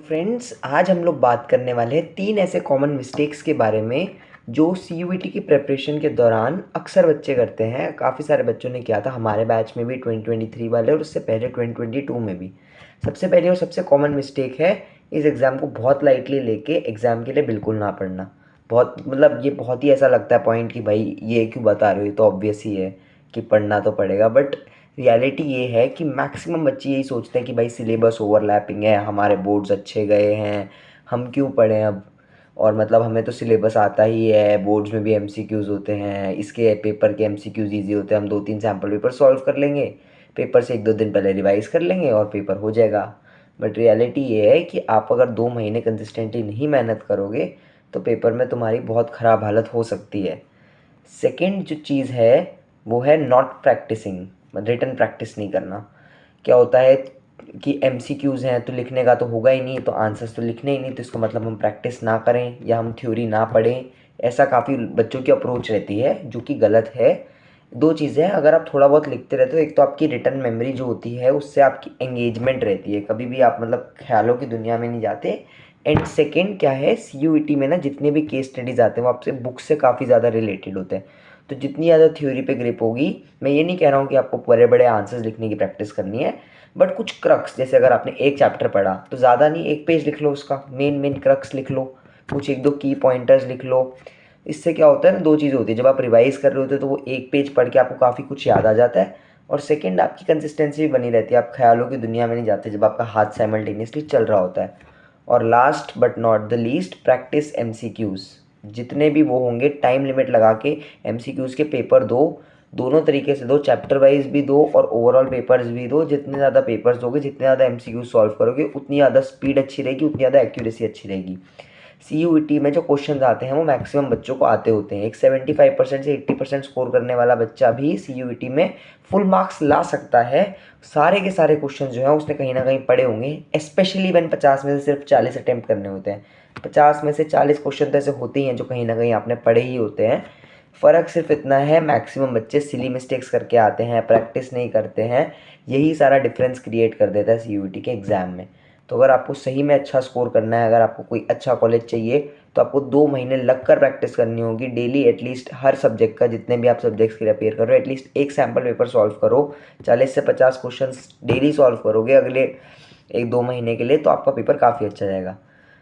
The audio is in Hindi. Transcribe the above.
फ्रेंड्स, आज हम लोग बात करने वाले हैं 3 ऐसे कॉमन मिस्टेक्स के बारे में जो सीयूईटी की प्रिपरेशन के दौरान अक्सर बच्चे करते हैं। काफ़ी सारे बच्चों ने किया था, हमारे बैच में भी 2023 वाले और उससे पहले 2022 में भी। सबसे पहले और सबसे कॉमन मिस्टेक है इस एग्ज़ाम को बहुत लाइटली लेके एग्ज़ाम के लिए बिल्कुल ना पढ़ना। बहुत मतलब ये बहुत ही ऐसा लगता है पॉइंट कि भाई ये क्यों बता रहे हो, ये तो ऑब्वियस ही है कि पढ़ना तो पड़ेगा। बट रियलिटी ये है कि मैक्सिमम बच्चे यही सोचते हैं कि भाई सिलेबस ओवरलैपिंग है, हमारे बोर्ड्स अच्छे गए हैं, हम क्यों पढ़ें अब। और मतलब हमें तो सिलेबस आता ही है, बोर्ड्स में भी एमसीक्यूज़ होते हैं, इसके पेपर के एमसीक्यूज़ ईजी होते हैं, हम 2-3 सैम्पल पेपर सॉल्व कर लेंगे, पेपर से 1-2 दिन पहले रिवाइज़ कर लेंगे और पेपर हो जाएगा। बट रियलिटी ये है कि आप अगर 2 महीने कंसिस्टेंटली नहीं मेहनत करोगे तो पेपर में तुम्हारी बहुत ख़राब हालत हो सकती है। सेकंड जो चीज़ है वो है नॉट प्रैक्टिसिंग, रिटन प्रैक्टिस नहीं करना। क्या होता है कि एमसीक्यूज़ हैं तो लिखने का तो होगा ही नहीं, तो आंसर्स तो लिखने ही नहीं, तो इसका मतलब हम प्रैक्टिस ना करें या हम थ्योरी ना पढ़ें। ऐसा काफ़ी बच्चों की अप्रोच रहती है जो कि गलत है। दो चीज़ें हैं, अगर आप थोड़ा बहुत लिखते रहते हो, एक तो आपकी रिटन मेमोरी जो होती है उससे आपकी एंगेजमेंट रहती है, कभी भी आप मतलब ख्यालों की दुनिया में नहीं जाते। एंड सेकेंड क्या है, सीयूईटी में ना जितने भी केस स्टडीज़ आते हैं वो आपसे बुक से काफ़ी ज़्यादा रिलेटेड होते हैं। तो जितनी ज़्यादा थ्योरी पे ग्रिप होगी, मैं ये नहीं कह रहा हूँ कि आपको बड़े बड़े आंसर्स लिखने की प्रैक्टिस करनी है, बट कुछ क्रक्स, जैसे अगर आपने एक चैप्टर पढ़ा तो ज़्यादा नहीं, एक पेज लिख लो, उसका मेन मेन क्रक्स लिख लो, कुछ 1-2 की पॉइंटर्स लिख लो। इससे क्या होता है ना, दो चीज़ होती है, जब आप रिवाइज़ कर रहे होते हो तो वो एक पेज पढ़ के आपको काफ़ी कुछ याद आ जाता है, और सेकंड आपकी कंसिस्टेंसी भी बनी रहती है, आप ख्यालों की दुनिया में नहीं जाते जब आपका हाथ साइमल्टेनियसली चल रहा होता है। और last but not the least, practice MCQs. जितने भी वो होंगे टाइम लिमिट लगा के एमसीक्यूज़ के पेपर दो, दोनों तरीके से दो, चैप्टर वाइज भी दो और ओवरऑल पेपर्स भी दो। जितने ज़्यादा पेपर्स दोगे, जितने ज़्यादा एमसीक्यूज़ सॉल्व करोगे, उतनी ज़्यादा स्पीड अच्छी रहेगी, उतनी ज़्यादा एक्यूरेसी अच्छी रहेगी। सीयूईटी में जो क्वेश्चन आते हैं वो मैक्सिमम बच्चों को आते होते हैं। एक 75% से 80% स्कोर करने वाला बच्चा भी सीयूईटी में फुल मार्क्स ला सकता है। सारे के सारे क्वेश्चन जो हैं उसने कहीं ना कहीं पढ़े होंगे, स्पेशली व्हेन 50 में से सिर्फ 40 अटैम्प्ट करने होते हैं। 50 में से 40 क्वेश्चन तो ऐसे होते ही हैं जो कहीं ना कहीं आपने पढ़े ही होते हैं। फ़र्क सिर्फ इतना है, मैक्सिमम बच्चे सिली मिस्टेक्स करके आते हैं, प्रैक्टिस नहीं करते हैं। यही सारा डिफरेंस क्रिएट कर देता है सीयूईटी के एग्ज़ाम में। तो अगर आपको सही में अच्छा स्कोर करना है, अगर आपको कोई अच्छा कॉलेज चाहिए, तो आपको 2 महीने लग कर प्रैक्टिस करनी होगी डेली। एटलीस्ट हर सब्जेक्ट का, जितने भी आप सब्जेक्ट्स के लिए अपेयर कर रहे हो, एटलीस्ट एक सैम्पल पेपर सॉल्व करो। 40 से 50 क्वेश्चन डेली सॉल्व करोगे अगले 1-2 महीने के लिए, तो आपका पेपर काफ़ी अच्छा जाएगा।